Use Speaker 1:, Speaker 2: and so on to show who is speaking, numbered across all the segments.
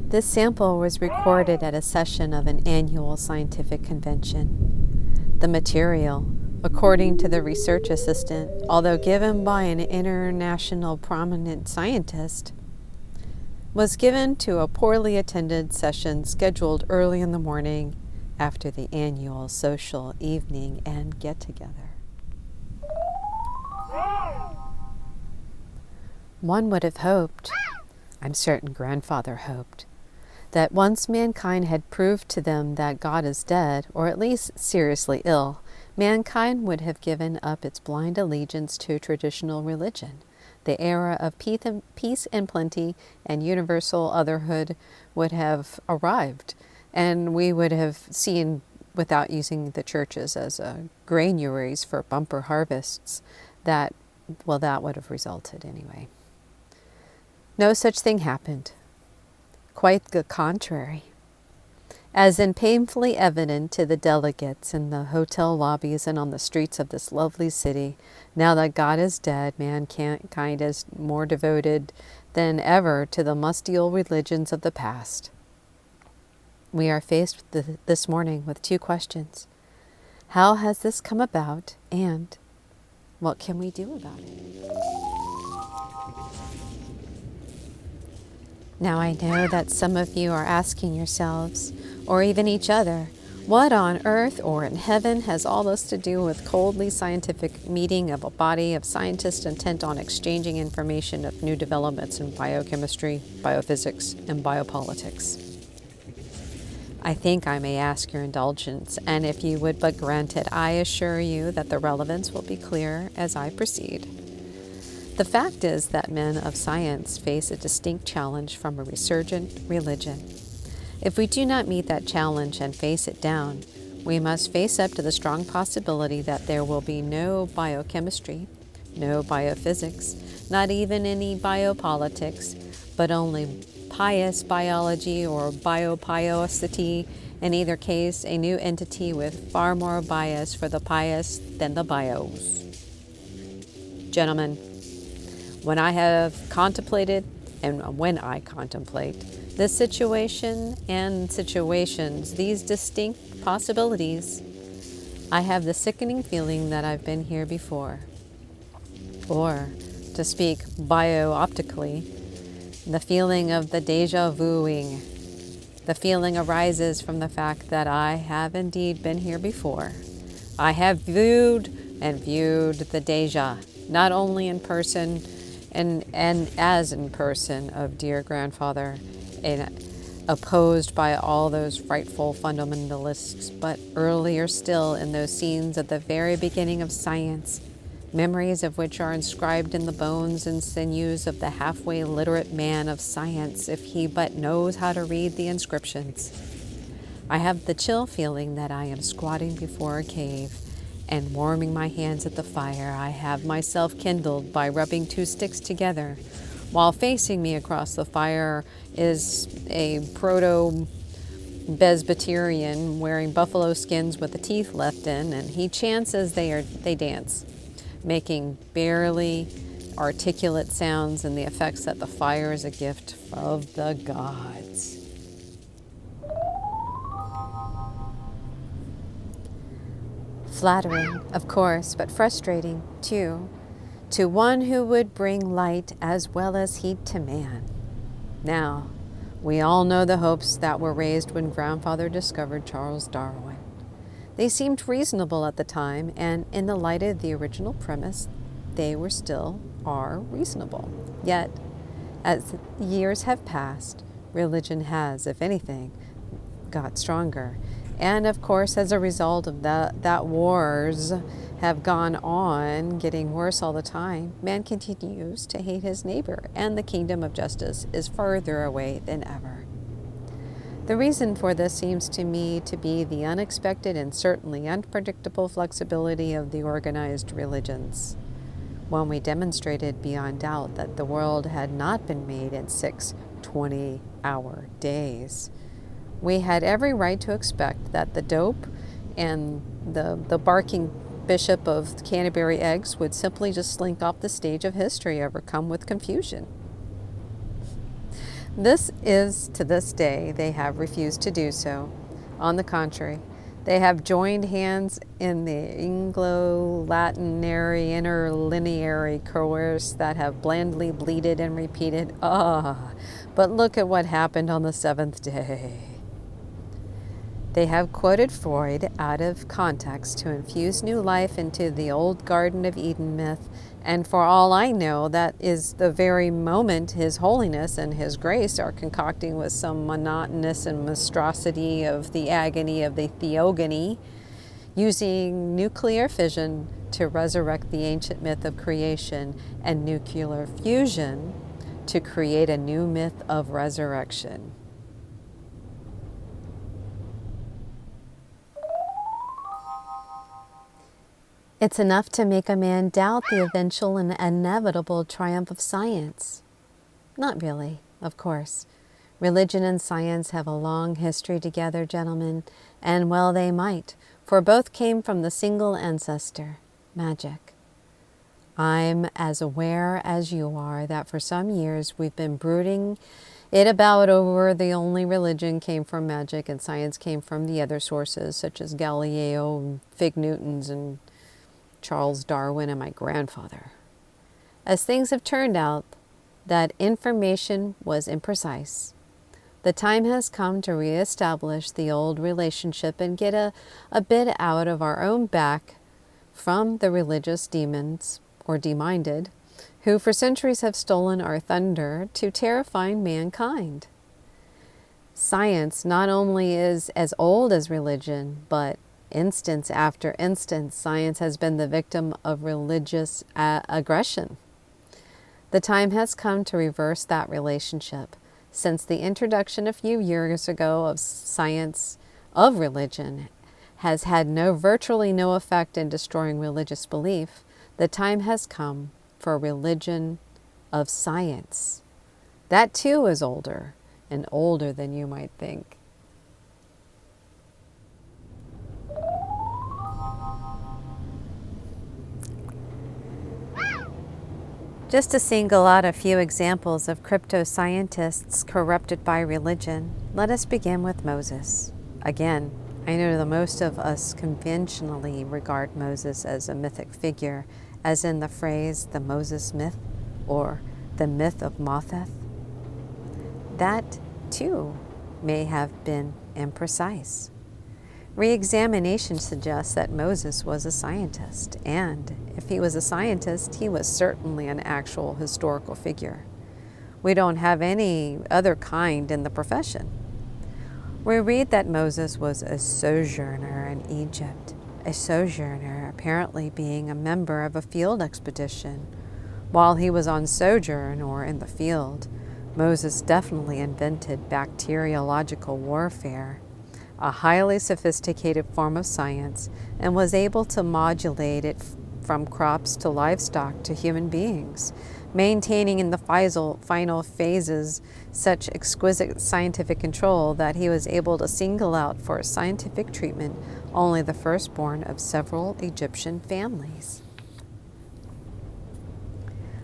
Speaker 1: This sample was recorded at a session of an annual scientific convention. The material, according to the research assistant, although given by an international prominent scientist, was given to a poorly attended session scheduled early in the morning after the annual social evening and get-together. One would have hoped, I'm certain Grandfather hoped, that once mankind had proved to them that God is dead, or at least seriously ill, mankind would have given up its blind allegiance to traditional religion. The era of peace and plenty and universal otherhood would have arrived, and we would have seen, without using the churches as granaries for bumper harvests, that would have resulted anyway. No such thing happened. Quite the contrary. As in painfully evident to the delegates in the hotel lobbies and on the streets of this lovely city, now that God is dead, mankind is more devoted than ever to the musty old religions of the past. We are faced this morning with two questions. How has this come about, and what can we do about it? Now I know that some of you are asking yourselves, or even each other, what on earth or in heaven has all this to do with coldly scientific meeting of a body of scientists intent on exchanging information of new developments in biochemistry, biophysics, and biopolitics? I think I may ask your indulgence, and if you would but grant it, I assure you that the relevance will be clear as I proceed. The fact is that men of science face a distinct challenge from a resurgent religion. If we do not meet that challenge and face it down, we must face up to the strong possibility that there will be no biochemistry, no biophysics, not even any biopolitics, but only pious biology or biopiosity, in either case a new entity with far more bias for the pious than the bios. Gentlemen, when I contemplate this situation and situations, these distinct possibilities, I have the sickening feeling that I've been here before. Or, to speak bio-optically, the feeling of the deja vuing. The feeling arises from the fact that I have indeed been here before. I have viewed the deja, not only in person, and as in person of dear grandfather, and opposed by all those frightful fundamentalists, but earlier still in those scenes at the very beginning of science, memories of which are inscribed in the bones and sinews of the halfway literate man of science, if he but knows how to read the inscriptions. I have the chill feeling that I am squatting before a cave, and warming my hands at the fire I have myself kindled by rubbing two sticks together, while facing me across the fire is a proto-Presbyterian wearing buffalo skins with the teeth left in, and he chants as they dance, making barely articulate sounds and the effects that the fire is a gift of the gods. Flattering, of course, but frustrating, too, to one who would bring light as well as heat to man. Now, we all know the hopes that were raised when Grandfather discovered Charles Darwin. They seemed reasonable at the time, and in the light of the original premise, they are reasonable. Yet, as years have passed, religion has, if anything, got stronger. And of course, as a result of that wars have gone on, getting worse all the time, man continues to hate his neighbor, and the kingdom of justice is further away than ever. The reason for this seems to me to be the unexpected and certainly unpredictable flexibility of the organized religions. When we demonstrated beyond doubt that the world had not been made in 6 20-hour days, we had every right to expect that the dope and the barking Bishop of Canterbury Eggs would simply just slink off the stage of history, overcome with confusion. This is, to this day, they have refused to do so. On the contrary, they have joined hands in the Anglo-Latinary interlineary chorus that have blandly bleated and repeated, but look at what happened on the seventh day. They have quoted Freud out of context to infuse new life into the old Garden of Eden myth, and for all I know, that is the very moment His Holiness and His Grace are concocting with some monotonous and monstrosity of the agony of the theogony, using nuclear fission to resurrect the ancient myth of creation and nuclear fusion to create a new myth of resurrection. It's enough to make a man doubt the eventual and inevitable triumph of science. Not really, of course. Religion and science have a long history together, gentlemen, and well they might, for both came from the single ancestor, magic. I'm as aware as you are that for some years we've been brooding it about over the only religion came from magic and science came from the other sources, such as Galileo and Fig Newtons and Charles Darwin and my grandfather. As things have turned out, that information was imprecise. The time has come to reestablish the old relationship and get a bit out of our own back from the religious demons, or deminded, who for centuries have stolen our thunder to terrify mankind. Science not only is as old as religion, but instance after instance, science has been the victim of religious aggression. The time has come to reverse that relationship. Since the introduction a few years ago of science of religion has had virtually no effect in destroying religious belief, the time has come for religion of science. That too is older, and older than you might think. Just to single out a few examples of crypto-scientists corrupted by religion, let us begin with Moses. Again, I know that most of us conventionally regard Moses as a mythic figure, as in the phrase, the Moses myth, or the myth of Motheth. That, too, may have been imprecise. Re-examination suggests that Moses was a scientist, and if he was a scientist, he was certainly an actual historical figure. We don't have any other kind in the profession. We read that Moses was a sojourner in Egypt, a sojourner apparently being a member of a field expedition. While he was on sojourn or in the field, Moses definitely invented bacteriological warfare, a highly sophisticated form of science, and was able to modulate it from crops to livestock to human beings, maintaining in the final phases such exquisite scientific control that he was able to single out for scientific treatment only the firstborn of several Egyptian families.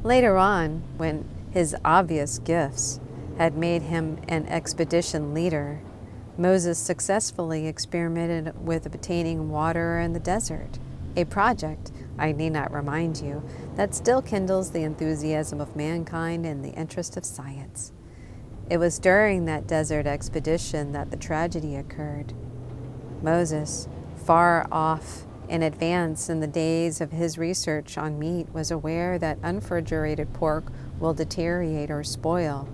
Speaker 1: Later on, when his obvious gifts had made him an expedition leader, Moses successfully experimented with obtaining water in the desert, a project, I need not remind you, that still kindles the enthusiasm of mankind in the interest of science. It was during that desert expedition that the tragedy occurred. Moses, far off in advance in the days of his research on meat, was aware that unrefrigerated pork will deteriorate or spoil,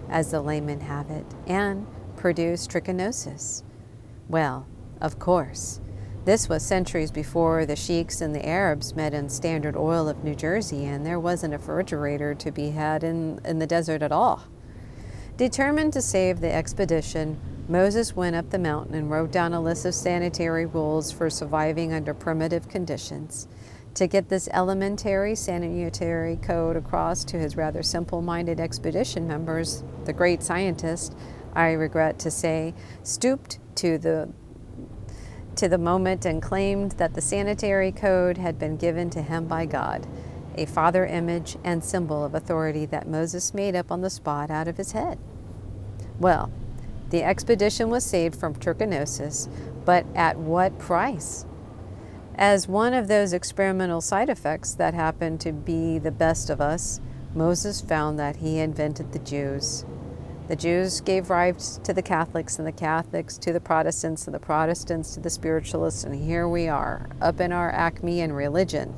Speaker 1: as the laymen have it, and produce trichinosis. Well, of course, this was centuries before the sheiks and the Arabs met in Standard Oil of New Jersey, and there wasn't a refrigerator to be had in the desert at all. Determined to save the expedition, Moses went up the mountain and wrote down a list of sanitary rules for surviving under primitive conditions. To get this elementary sanitary code across to his rather simple-minded expedition members, the great scientist, I regret to say, stooped to the moment and claimed that the sanitary code had been given to him by God, a father image and symbol of authority that Moses made up on the spot out of his head. Well, the expedition was saved from trichinosis, but at what price? As one of those experimental side effects that happened to be the best of us, Moses found that he invented the Jews. The Jews gave rise to the Catholics, and the Catholics to the Protestants, and the Protestants to the spiritualists, and here we are, up in our acme in religion.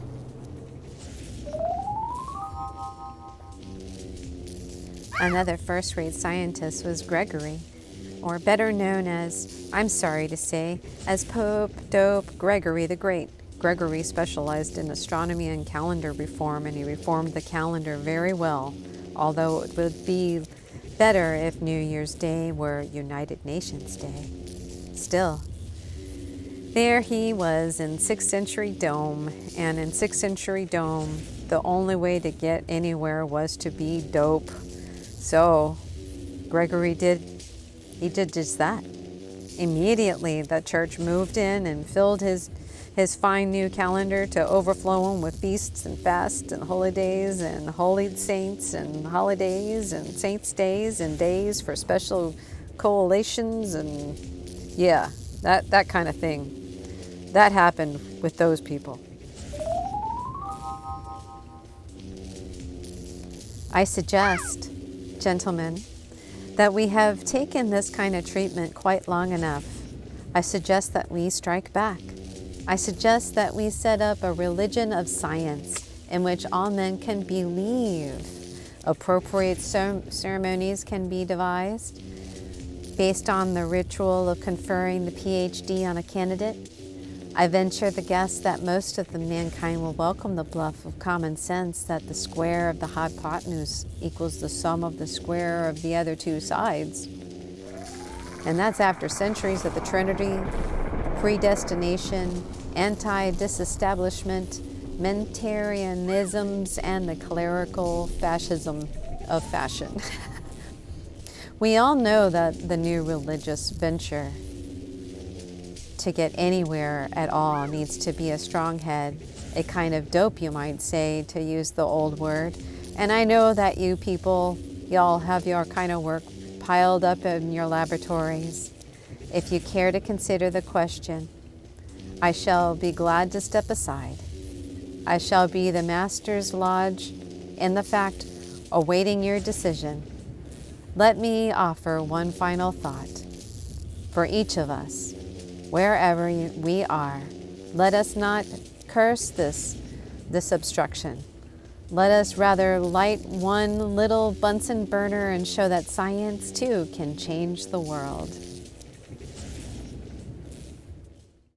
Speaker 1: Another first-rate scientist was Gregory, or better known as, I'm sorry to say, as Pope Dope Gregory the Great. Gregory specialized in astronomy and calendar reform, and he reformed the calendar very well, although it would be better if New Year's Day were United Nations Day. Still, there he was in 6th century Rome, and in 6th century Rome, the only way to get anywhere was to be dope. So, Gregory did just that. Immediately, the church moved in and filled his fine new calendar to overflowing with feasts and fasts and holidays and holy saints and holidays and saints' days and days for special collations and yeah, that kind of thing. That happened with those people. I suggest, gentlemen, that we have taken this kind of treatment quite long enough. I suggest that we strike back. I suggest that we set up a religion of science in which all men can believe. Appropriate ceremonies can be devised based on the ritual of conferring the PhD on a candidate. I venture the guess that most of the mankind will welcome the bluff of common sense that the square of the hypotenuse equals the sum of the square of the other two sides. And that's after centuries of the Trinity, predestination, anti-disestablishment, mentarianisms, and the clerical fascism of fashion. We all know that the new religious venture to get anywhere at all needs to be a strong head, a kind of dope, you might say, to use the old word. And I know that you people, y'all have your kind of work piled up in your laboratories. If you care to consider the question, I shall be glad to step aside. I shall be the master's lodge in the fact, awaiting your decision. Let me offer one final thought. For each of us, wherever we are, let us not curse this obstruction. Let us rather light one little Bunsen burner and show that science too can change the world.